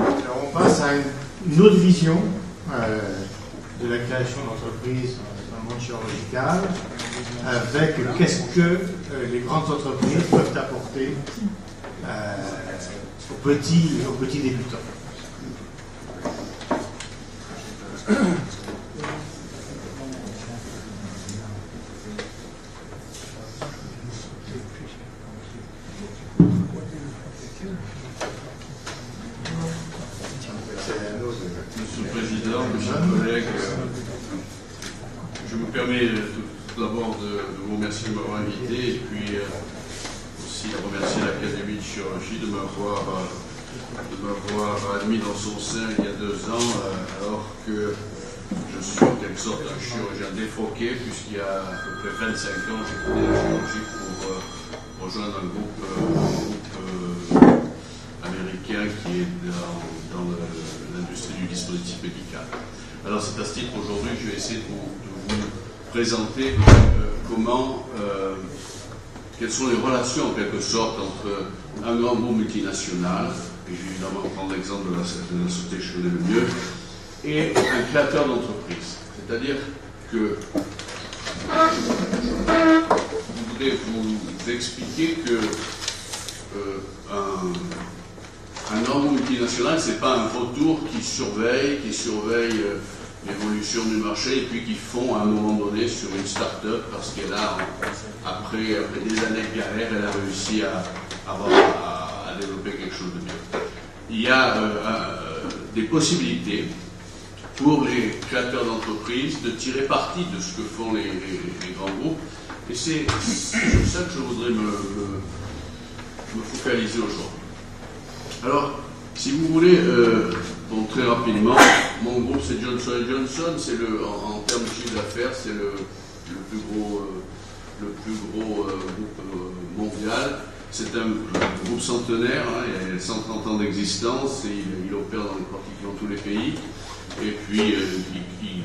Alors on passe à une autre vision de la création d'entreprises dans le monde chirurgical, avec qu'est-ce que les grandes entreprises peuvent apporter aux petits débutants. Monsieur le Président, mes chers collègues, je me permets tout d'abord de vous remercier de m'avoir invité et puis aussi de remercier l'Académie de chirurgie de m'avoir admis dans son sein il y a 2 ans, alors que je suis en quelque sorte un chirurgien défroqué, puisqu'il y a à peu près 25 ans, j'ai quitté la chirurgie pour rejoindre un groupe américain qui est dans l'industrie du dispositif médical. Alors c'est à ce titre aujourd'hui que je vais essayer de vous présenter quelles sont les relations en quelque sorte entre un grand groupe multinational, et je vais évidemment prendre l'exemple de la société que je connais le mieux, et un créateur d'entreprise. C'est-à-dire que je voudrais vous expliquer que un grand groupe multinational, ce n'est pas un vautour qui surveille l'évolution du marché et puis qui fond à un moment donné sur une start-up parce qu'elle a, après des années de galère, elle a réussi à développer quelque chose de bien. Il y a des possibilités pour les créateurs d'entreprises de tirer parti de ce que font les grands groupes, et c'est sur ça que je voudrais me focaliser aujourd'hui. Alors, si vous voulez, bon, très rapidement, mon groupe c'est Johnson & Johnson, c'est en termes de chiffre d'affaires, c'est le plus gros groupe mondial. C'est un groupe centenaire, hein, il a 130 ans d'existence, et il opère dans pratiquement tous les pays. Et puis, il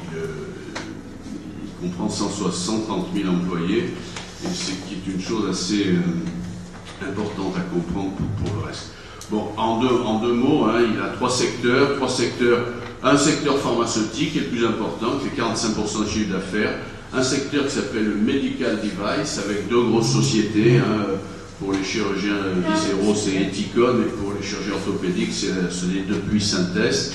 comprend 130 000 employés, et c'est qui est une chose assez importante à comprendre pour le reste. Bon, en deux mots, hein, il a 3 secteurs. Un secteur pharmaceutique qui est le plus important, qui fait 45% de chiffre d'affaires. Un secteur qui s'appelle le Medical Device, avec 2 grosses sociétés. Hein, pour les chirurgiens viscéraux, c'est Ethicon, et pour les chirurgiens orthopédiques, c'est les 2 Synthes.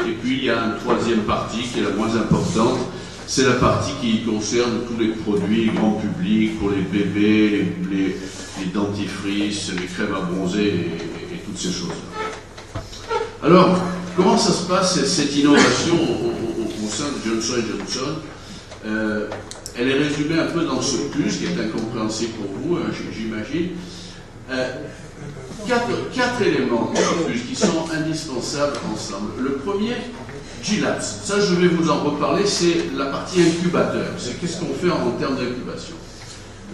Et puis, il y a une 3e partie qui est la moins importante. C'est la partie qui concerne tous les produits grand public, pour les bébés, les dentifrices, les crèmes à bronzer et toutes ces choses-là. Alors, comment ça se passe, cette innovation au sein de Johnson & Johnson? Elle est résumée un peu dans ce plus, qui est incompréhensible pour vous, j'imagine. 4 éléments de plus qui sont indispensables ensemble. Le premier, GLADS. Ça, je vais vous en reparler, c'est la partie incubateur. C'est qu'est-ce qu'on fait en termes d'incubation.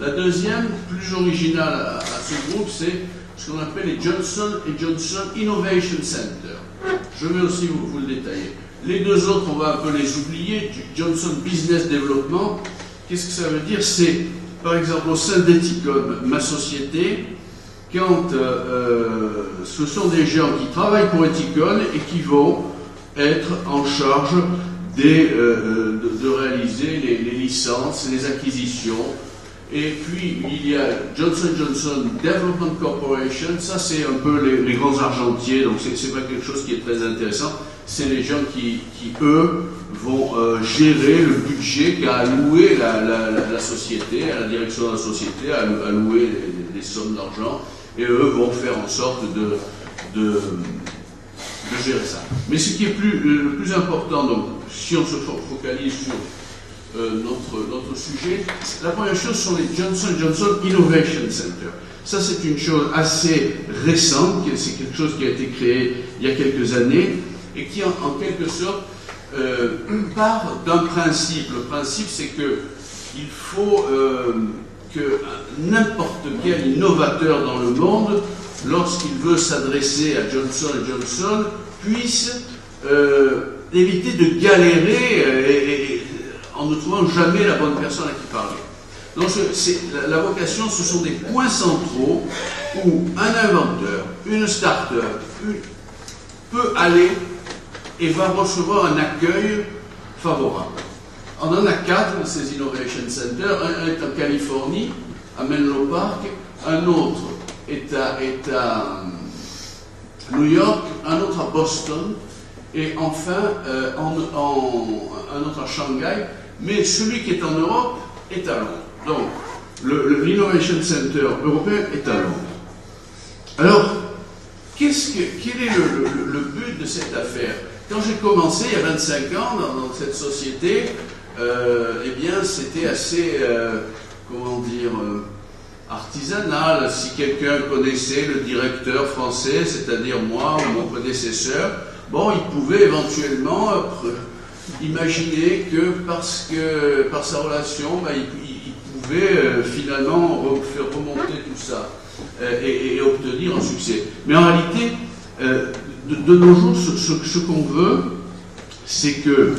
La deuxième, plus originale à ce groupe, c'est ce qu'on appelle les Johnson & Johnson Innovation Center. Je vais aussi vous le détailler. Les 2 autres, on va un peu les oublier. Johnson Business Development, qu'est-ce que ça veut dire? C'est, par exemple, au sein d'Ethicon, ma société, quand ce sont des gens qui travaillent pour Ethicon et qui vont être en charge de réaliser les licences, les acquisitions. Et puis, il y a Johnson & Johnson Development Corporation, ça c'est un peu les grands argentiers, donc c'est pas quelque chose qui est très intéressant, c'est les gens qui eux, vont gérer le budget qu'a alloué la société, à la direction de la société, à allouer les sommes d'argent, et eux vont faire en sorte de gérer ça. Mais ce qui est le plus important, donc, si on se focalise sur notre sujet, la première chose sont les Johnson & Johnson Innovation Center. Ça, c'est une chose assez récente, c'est quelque chose qui a été créé il y a quelques années, et qui, en quelque sorte, part d'un principe. Le principe, c'est qu'il faut que n'importe quel innovateur dans le monde, lorsqu'il veut s'adresser à Johnson & Johnson, puisse éviter de galérer en ne trouvant jamais la bonne personne à qui parler. Donc la vocation, ce sont des points centraux où un inventeur, une start-up, peut aller et va recevoir un accueil favorable. On en a 4 de ces Innovation Centers. Un est en Californie, à Menlo Park, un autre est à New York, un autre à Boston, et enfin un autre à Shanghai, mais celui qui est en Europe est à Londres. Donc, l'Innovation Center européen est à Londres. Alors, quel est le but de cette affaire? Quand j'ai commencé, il y a 25 ans, dans cette société, eh bien, c'était assez, comment dire, artisanal. Si quelqu'un connaissait le directeur français, c'est-à-dire moi ou mon prédécesseur, bon, il pouvait éventuellement imaginer que par sa relation, ben, il pouvait finalement faire remonter tout ça et obtenir un succès. Mais en réalité, de nos jours, ce qu'on veut, c'est que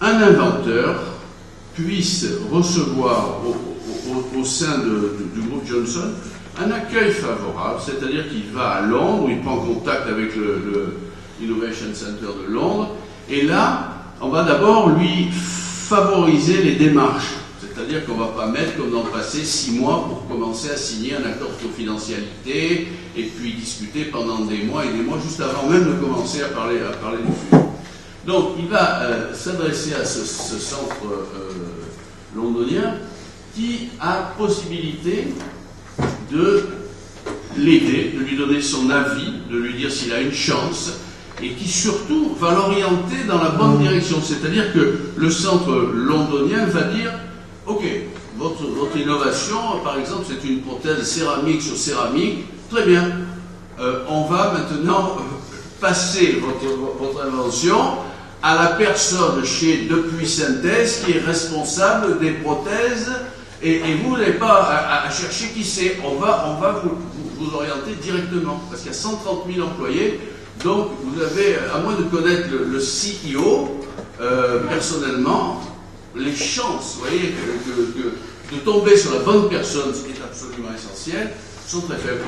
un inventeur puisse recevoir au sein du groupe Johnson un accueil favorable, c'est-à-dire qu'il va à Londres, il prend contact avec le Innovation Center de Londres, et là, on va d'abord lui favoriser les démarches. C'est-à-dire qu'on ne va pas mettre, comme dans le passé, 6 mois pour commencer à signer un accord de confidentialité et puis discuter pendant des mois et des mois, juste avant même de commencer à parler du futur. Donc, il va s'adresser à ce centre londonien qui a possibilité de l'aider, de lui donner son avis, de lui dire s'il a une chance, et qui surtout va l'orienter dans la bonne direction. C'est-à-dire que le centre londonien va dire: ok, votre innovation, par exemple, c'est une prothèse céramique sur céramique, très bien. On va maintenant passer votre invention à la personne chez Depuis Synthèse qui est responsable des prothèses, et vous n'avez pas à chercher qui c'est. On va vous orienter directement, parce qu'il y a 130 000 employés, donc vous avez, à moins de connaître le CEO personnellement, les chances, vous voyez, de tomber sur la bonne personne, ce qui est absolument essentiel, sont très faibles.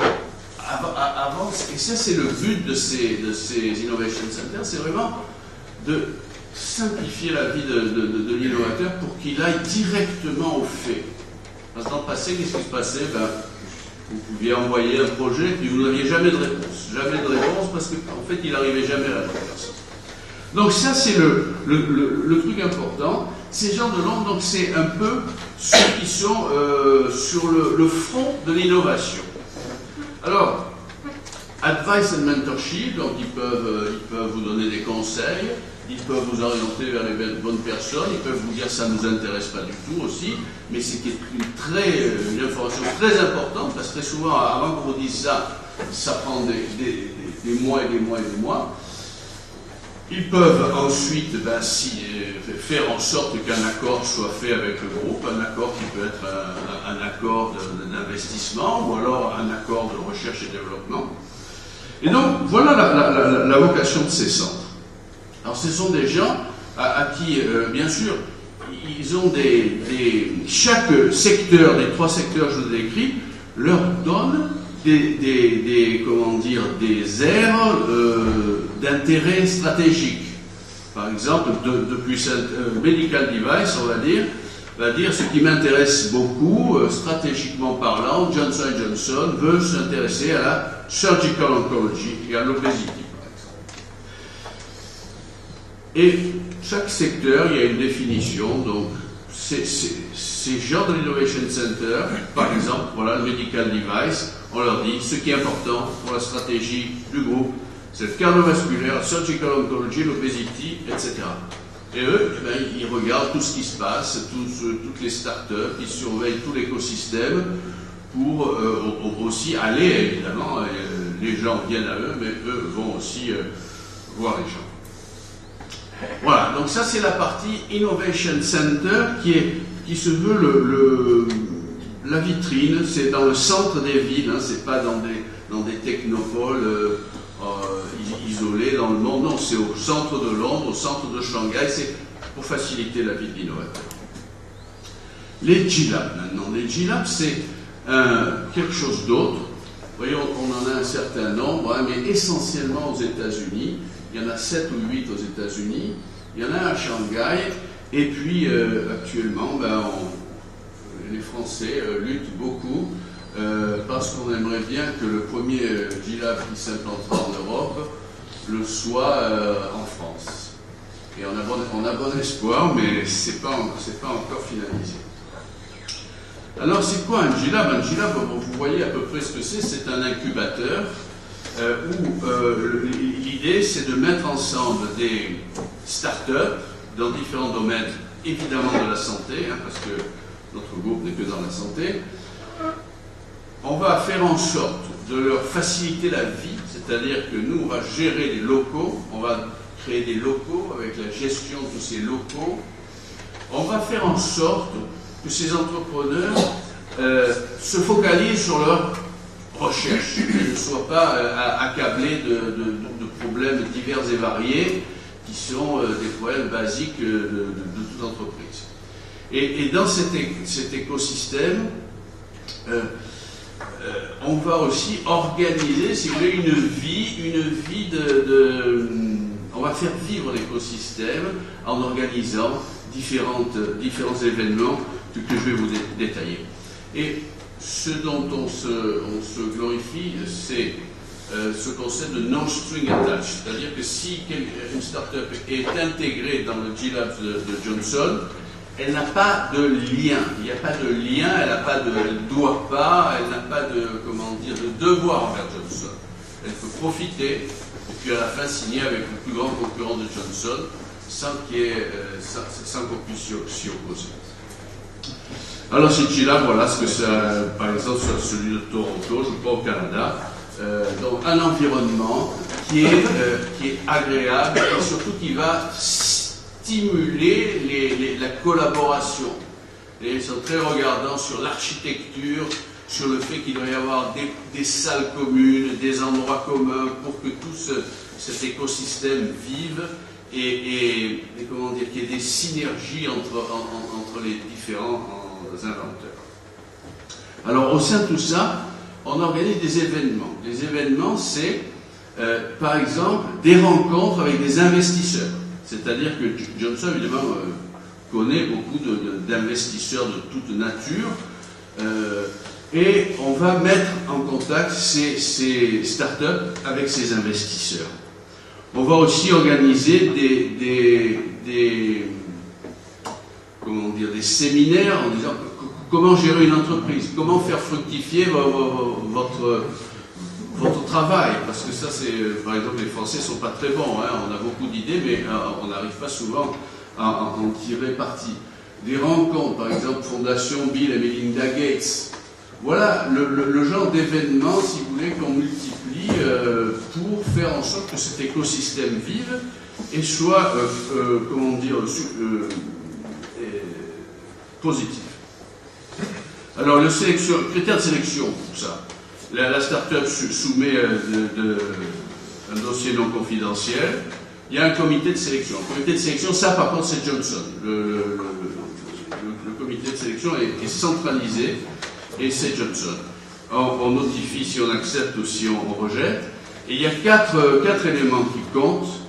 Et ça, c'est le but de ces Innovation Centers, c'est vraiment de simplifier la vie de l'innovateur pour qu'il aille directement au fait. Parce que dans le passé, qu'est-ce qui se passait? Vous pouviez envoyer un projet, puis vous n'aviez jamais de réponse. Jamais de réponse, parce qu'en fait, il n'arrivait jamais à la bonne personne. Donc ça, c'est le truc important. Ces gens de Londres, donc c'est un peu ceux qui sont sur le front de l'innovation. Alors, advice and mentorship, donc ils peuvent vous donner des conseils, ils peuvent vous orienter vers les bonnes personnes, ils peuvent vous dire ça ne nous intéresse pas du tout aussi, mais c'est une information très importante, parce que très souvent, avant qu'on vous dise ça prend des mois et des mois et des mois. Ils peuvent ensuite faire en sorte qu'un accord soit fait avec le groupe, un accord qui peut être un accord d'investissement ou alors un accord de recherche et développement. Et donc, voilà la vocation de ces centres. Alors, ce sont des gens à qui, bien sûr, ils ont chaque secteur, des 3 secteurs que je vous ai décrits, leur donne des aires d'intérêt stratégique. Par exemple, depuis medical device, on va dire ce qui m'intéresse beaucoup, stratégiquement parlant, Johnson & Johnson veut s'intéresser à la surgical oncology et à l'obésité, par exemple. Et chaque secteur, il y a une définition, donc ces gens de l'Innovation Center, par exemple, voilà, le medical device, on leur dit ce qui est important pour la stratégie du groupe, c'est le cardiovasculaire, surgical oncology, l'obésité, etc. Et eux, ils regardent tout ce qui se passe, toutes les startups, ils surveillent tout l'écosystème pour aussi aller, évidemment, les gens viennent à eux, mais eux vont aussi voir les gens. Voilà, donc ça c'est la partie Innovation Center qui se veut la vitrine, c'est dans le centre des villes, hein, c'est pas dans des technopoles isolés dans le monde, non, c'est au centre de Londres, au centre de Shanghai, c'est pour faciliter la vie de l'innovateur. Les G-Labs maintenant, les G-Labs c'est quelque chose d'autre. Vous voyez, on en a un certain nombre, hein, mais essentiellement aux États-Unis. Il y en a 7 ou 8 aux États-Unis, il y en a un à Shanghai, et puis actuellement, les Français luttent beaucoup parce qu'on aimerait bien que le premier G-Lab qui s'implantera en Europe le soit en France. Et on a bon espoir, mais c'est pas encore finalisé. Alors c'est quoi un G-Lab? Un G-Lab, vous voyez à peu près ce que c'est un incubateur où l'idée c'est de mettre ensemble des startups dans différents domaines, évidemment de la santé, parce que notre groupe n'est que dans la santé. On va faire en sorte de leur faciliter la vie, c'est-à-dire que nous, on va gérer des locaux, on va créer des locaux avec la gestion de ces locaux. On va faire en sorte que ces entrepreneurs se focalisent sur leur recherche, et ne soient pas accablés de problèmes divers et variés qui sont des problèmes basiques de toute entreprise. Et dans cet écosystème, on va aussi organiser, si vous voulez, une vie on va faire vivre l'écosystème en organisant différents événements que je vais vous détailler. Et ce dont on se glorifie, c'est ce concept de non-string attached, c'est-à-dire que si une startup est intégrée dans le G-Lab de Johnson, elle n'a pas de lien, il n'y a pas de lien, elle ne doit pas, elle n'a pas de devoir envers Johnson. Elle peut profiter, et puis à la fin signer avec le plus grand concurrent de Johnson, sans qu'on puisse s'y opposer. Alors ce G-Lab, voilà ce que c'est, par exemple sur celui de Toronto, je crois au Canada, donc un environnement qui est agréable et surtout qui va stimuler la collaboration. Et ils sont très regardants sur l'architecture, sur le fait qu'il doit y avoir des salles communes, des endroits communs pour que tout cet écosystème vive et comment dire, qu'il y ait des synergies entre les différents inventeurs. Alors au sein de tout ça, on organise des événements. Les événements, c'est par exemple des rencontres avec des investisseurs. C'est-à-dire que Johnson, évidemment, connaît beaucoup d'investisseurs de toute nature, et on va mettre en contact ces startups avec ces investisseurs. On va aussi organiser des séminaires en disant comment gérer une entreprise, comment faire fructifier votre travail, parce que ça, c'est, par exemple, les Français ne sont pas très bons, on a beaucoup d'idées, mais on n'arrive pas souvent à en tirer parti. Des rencontres, par exemple, Fondation Bill et Melinda Gates. Voilà le genre d'événements, si vous voulez, qu'on multiplie pour faire en sorte que cet écosystème vive et soit, positif. Alors, le critère de sélection pour ça. La start-up soumet un dossier non confidentiel. Il y a un comité de sélection. Le comité de sélection, ça par contre, c'est Johnson. Le comité de sélection est centralisé et c'est Johnson. On notifie si on accepte ou si on rejette. Et il y a quatre éléments qui comptent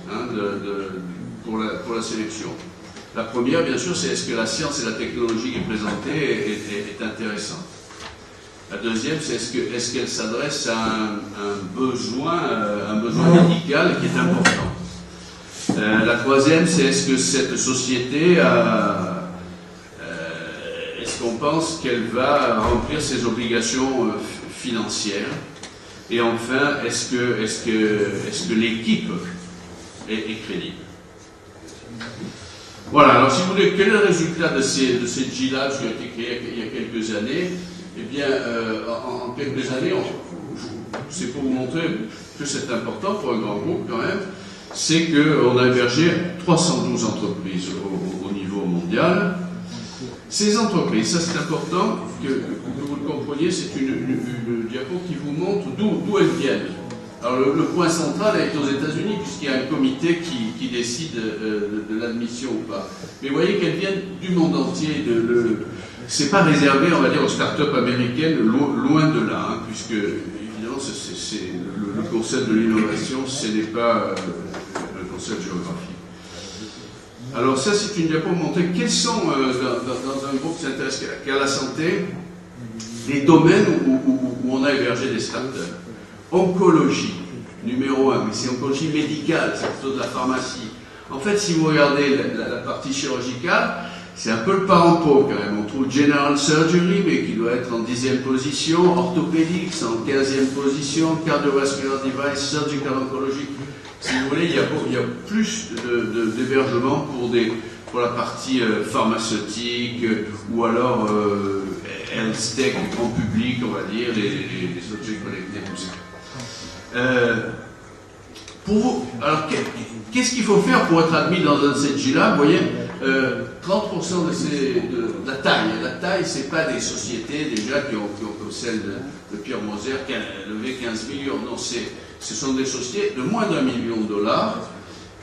pour la sélection. La première, bien sûr, c'est est-ce que la science et la technologie qui est présentée est intéressante. La deuxième, c'est est-ce qu'elle s'adresse à un besoin médical qui est important. La troisième, c'est est-ce que cette société est-ce qu'on pense qu'elle va remplir ses obligations financières. Et enfin, est-ce que l'équipe est crédible. Voilà, alors si vous voulez, quel est le résultat de ces G-Labs qui ont été créés il y a quelques années? Eh bien, en quelques années, c'est pour vous montrer que c'est important pour un grand groupe quand même, c'est qu'on a hébergé 312 entreprises au niveau mondial. Ces entreprises, ça c'est important que vous le compreniez, c'est une diapo qui vous montre d'où elles viennent. Alors le point central est aux États-Unis, puisqu'il y a un comité qui décide de l'admission ou pas. Mais vous voyez qu'elles viennent du monde entier. C'est pas réservé, on va dire, aux start-up américaines, loin de là, puisque évidemment le concept de l'innovation, ce n'est pas Alors ça, c'est une diapo pour montrer quels sont, dans un groupe qui s'intéresse qu'à la santé, les domaines où on a hébergé des startups. Oncologie, numéro 1, mais c'est oncologie médicale, c'est plutôt de la pharmacie. En fait, si vous regardez la partie chirurgicale, c'est un peu le parent pauvre quand même. On trouve General Surgery, mais qui doit être en 10e position, orthopédique, c'est en 15e position, cardiovascular device, surgical oncology. Si vous voulez, il y a plus d'hébergement pour la partie pharmaceutique ou alors health tech, grand public, on va dire, les objets connectés, tout ça. Pour vous, alors qu'est-ce qu'il faut faire pour être admis dans un de ces G-Labs? Vous voyez, 30% de la taille. La taille, c'est pas des sociétés déjà qui ont comme celle de Pierre Moser qui a levé 15 millions. Non, ce sont des sociétés de moins d'$1 million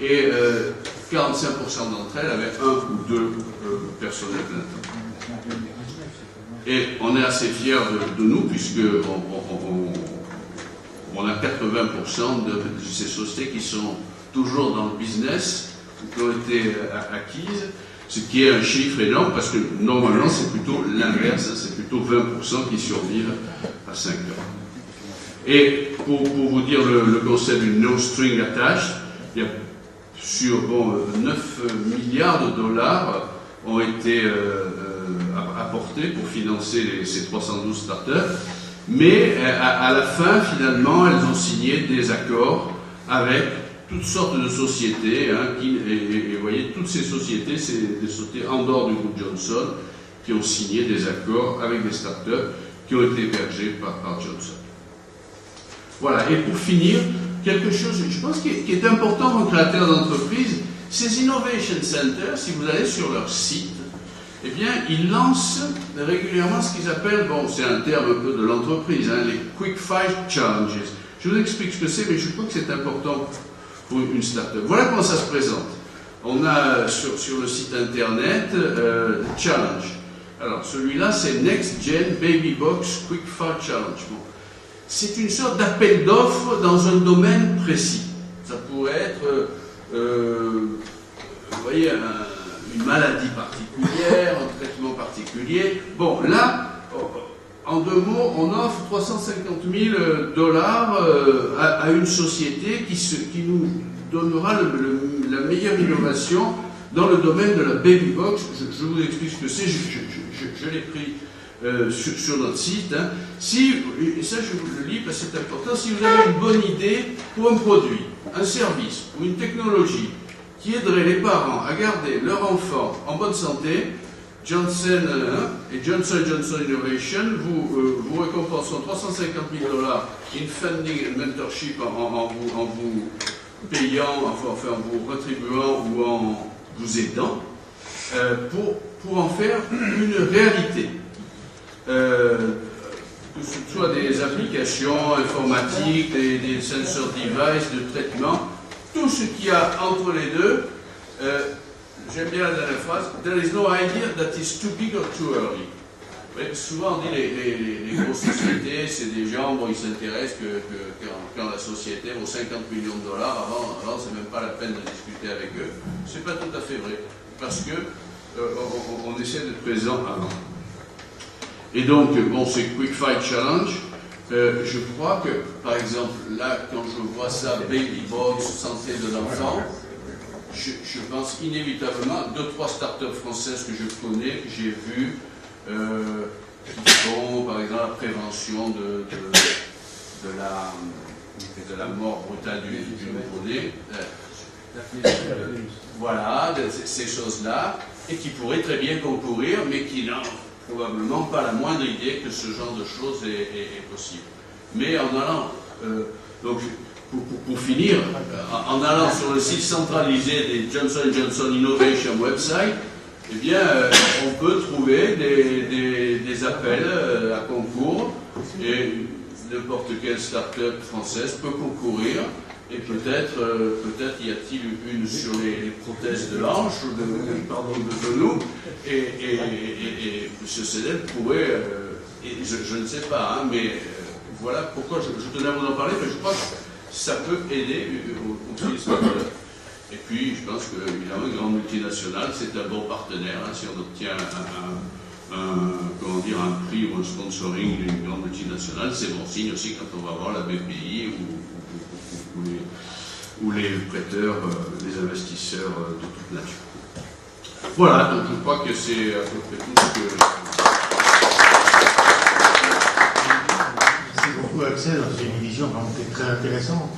et 45% d'entre elles avaient 1 ou 2 personnels plein temps. Et on est assez fiers de nous puisque on a 80% de ces sociétés qui sont toujours dans le business ou qui ont été acquises, ce qui est un chiffre énorme parce que normalement c'est plutôt l'inverse, hein, c'est plutôt 20% qui survivent à 5 ans. Et pour vous dire le concept du no string attached, il y a sur 9 milliards de dollars ont été apportés pour financer ces 312 startups, mais à la fin finalement elles ont signé des accords avec toutes sortes de sociétés, hein, et vous voyez, toutes ces sociétés, c'est des sociétés en dehors du groupe Johnson qui ont signé des accords avec des startups qui ont été hébergées par Johnson. Voilà, et pour finir, quelque chose, je pense, qui est important pour un créateur d'entreprise, ces Innovation Centers, si vous allez sur leur site, eh bien, ils lancent régulièrement ce qu'ils appellent, bon, c'est un terme un peu de l'entreprise, hein, les Quick Fight Challenges. Je vous explique ce que c'est, mais je crois que c'est important pour une start-up. Voilà comment ça se présente. On a sur le site internet Challenge. Alors, celui-là, c'est Next Gen Baby Box Quick Fight Challenge. Bon. C'est une sorte d'appel d'offres dans un domaine précis. Ça pourrait être, vous voyez, une maladie particulière, un traitement particulier. Bon, là, en 2 mots, on offre $350 000 à une société qui nous donnera la meilleure innovation dans le domaine de la baby box. Je vous explique ce que c'est, je l'ai pris sur notre site. Hein. Et ça je vous le lis parce que c'est important, si vous avez une bonne idée pour un produit, un service ou une technologie qui aiderait les parents à garder leur enfant en bonne santé, Johnson et Johnson Innovation vous récompenseront $350 000 in funding and mentorship en vous payant, enfin en vous retribuant ou en vous aidant pour en faire une réalité. Que ce soit des applications informatiques, des sensor devices, de traitement, tout ce qu'il y a entre les deux. J'aime bien la dernière phrase. There is no idea that is too big or too early. Ouais, souvent on dit les grosses sociétés, c'est des gens, bon, ils s'intéressent quand la société vaut $50 millions, avant c'est même pas la peine de discuter avec eux. C'est pas tout à fait vrai, parce que on essaie d'être présent avant. Et donc, bon, c'est Quick Fight Challenge. Je crois que, par exemple, là, quand je vois ça, Baby Box, santé de l'enfant, je pense inévitablement à 2-3 startups françaises que je connais, que j'ai vues, qui font, par exemple, la prévention de la mort brutale du nouveau-né. Voilà, ces choses-là, et qui pourraient très bien concourir, mais qui n'ont probablement pas la moindre idée que ce genre de choses est possible. Mais en allant, donc pour finir, en allant sur le site centralisé des Johnson & Johnson Innovation website, eh bien, on peut trouver des appels à concours, et n'importe quelle start-up française peut concourir. Et peut-être y a-t-il une sur les prothèses de hanche ou de genou, et M. Sedel pourrait, je ne sais pas, hein, mais voilà pourquoi je tenais à vous en parler, mais je crois que ça peut aider aux utilisateurs. Et puis, je pense que, évidemment, une grande multinationale, c'est un bon partenaire. Hein, si on obtient un prix ou un sponsoring d'une grande multinationale, c'est bon signe aussi quand on va voir la BPI ou les prêteurs, les investisseurs de toute nature. Voilà, donc je crois que c'est à peu près tout ce que... Merci beaucoup, Axel. C'est une vision vraiment très intéressante.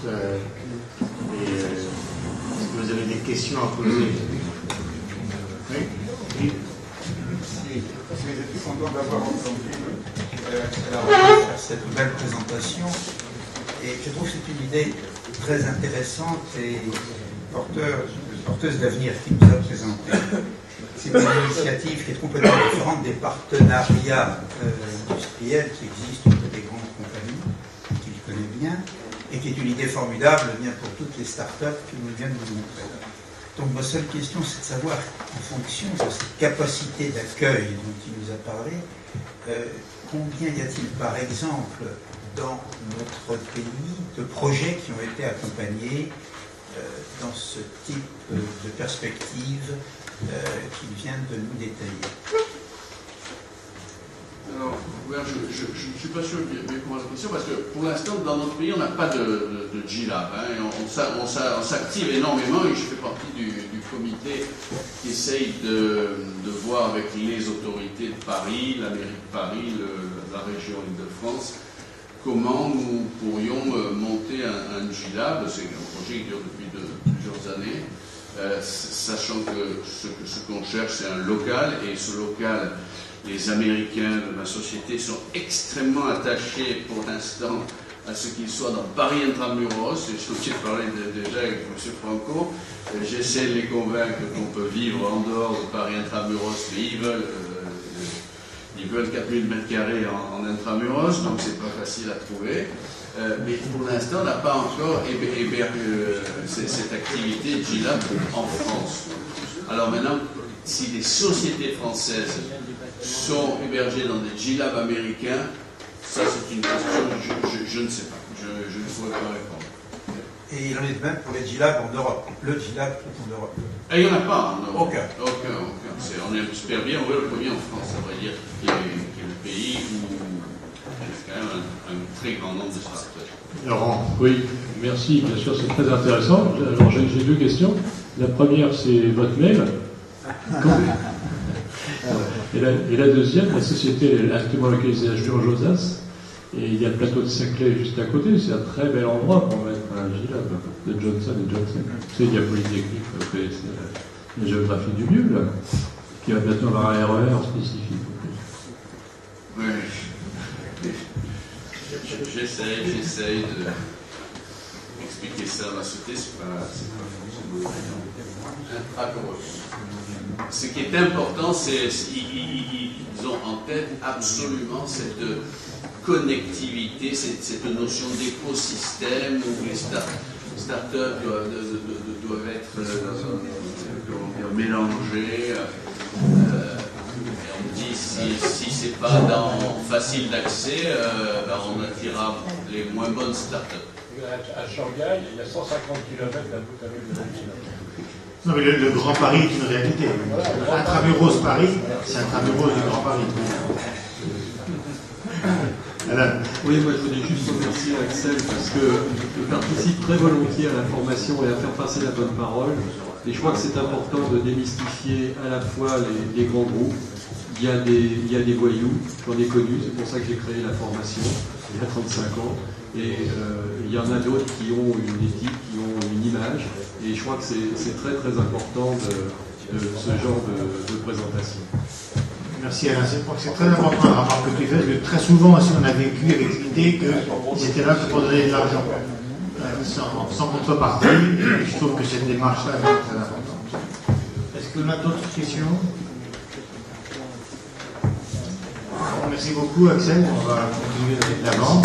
Est-ce que vous avez des questions à poser? Oui. Je suis content d'avoir entendu cette belle présentation et je trouve que c'est une idée très intéressante et porteuse d'avenir qui nous a présenté. C'est une initiative qui est complètement différente des partenariats industriels qui existent auprès des grandes compagnies, qui je connais bien, et qui est une idée formidable bien pour toutes les startups qui nous viennent nous montrer. Donc ma seule question, c'est de savoir, en fonction de cette capacité d'accueil dont il nous a parlé, combien y a-t-il par exemple dans notre pays de projets qui ont été accompagnés dans ce type de perspective qu'il vient de nous détailler? Alors, je ne suis pas sûr de bien comprendre la question, parce que pour l'instant, dans notre pays, on n'a pas de GLAB. Hein, on s'active énormément, et je fais partie du comité qui essaye de voir avec les autorités de Paris, la mairie de Paris, la région Île-de-France, comment nous pourrions monter un GLAB. C'est un projet qui dure depuis plusieurs années, sachant que ce qu'on cherche, c'est un local, et ce local, les Américains de ma société sont extrêmement attachés pour l'instant à ce qu'il soit dans Paris intramuros. Et je suis obligé de parler déjà avec M. Franco. J'essaie de les convaincre qu'on peut vivre en dehors de Paris intramuros, mais ils veulent 4000 m² en intramuros, donc c'est pas facile à trouver. Mais pour l'instant, on n'a pas encore cette activité GLAB en France. Alors maintenant, si les sociétés françaises sont hébergées dans des GLAB américains, ça c'est une question, je ne sais pas, je ne pourrais pas répondre. Et il en est de même pour les GLAB en Europe, le GLAB tout en Europe. Et il n'y en a pas en Europe. Aucun. On espère bien, on veut le premier en France, ça veut dire qui est le pays où il y a quand même un très grand nombre de startups. Laurent. Oui, merci, bien sûr, c'est très intéressant. Alors j'ai deux questions. La première, c'est votre mail. Et la deuxième, la société est actuellement localisée à Jure-Josas, et il y a le plateau de Saclay juste à côté. C'est un très bel endroit pour mettre un GLAB de Johnson & Johnson. C'est il y a Polytechnique, vous connaissez la géographie du lieu, là, qui va bientôt avoir un RER spécifique. Oui. J'essaye de expliquer ça à ma société, c'est pas forcément évident. Ce qui est important, c'est qu'ils ont en tête absolument cette connectivité, cette notion d'écosystème où les startups doivent être mélangées. On dit si c'est pas facile d'accès, on attirera les moins bonnes startups. À Shanghai, il y a 150 km d'un bout à l'autre de la ville. Non, mais le Grand Paris est une réalité. Intramuros Paris, c'est Intramuros du Grand Paris. Alain. Oui, moi je voulais juste remercier Axel parce que je participe très volontiers à la formation et à faire passer la bonne parole. Et je crois que c'est important de démystifier à la fois les grands groupes. Il y a des voyous, j'en ai connu, c'est pour ça que j'ai créé la formation il y a 35 ans. Et il y en a d'autres qui ont une éthique, qui ont une image. Et je crois que c'est très très important de ce genre de présentation. Merci Alain, je crois que c'est très important la remarque que tu fais, parce que très souvent aussi on a vécu avec l'idée qu'ils étaient là pour donner de l'argent, sans contrepartie, et je trouve que cette démarche-là est très importante. Est-ce qu'on a d'autres questions? Merci beaucoup Axel, on va continuer avec l'avant.